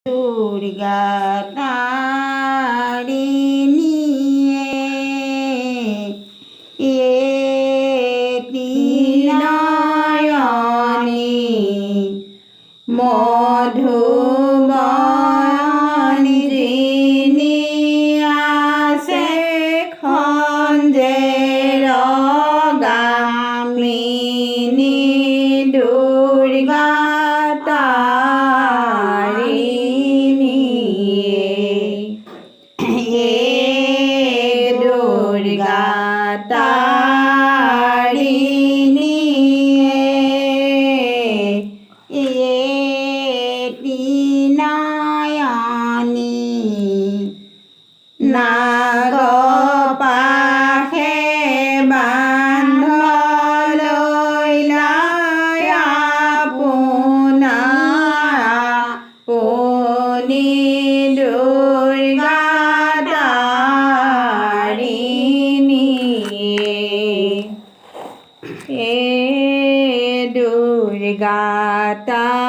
দুৰ্গা তাৰিণী নয়নী মধুবনী যিনি আছে খঞ্জেৰ গামিনী দুৰ্গা তাৰিণী দুৰ্গা তাৰিণী নয়নী নাগ পাশে বান্ধ লৈ আপুনি দুৰ্গা তাৰিণী দুৰ্গা তাৰিণী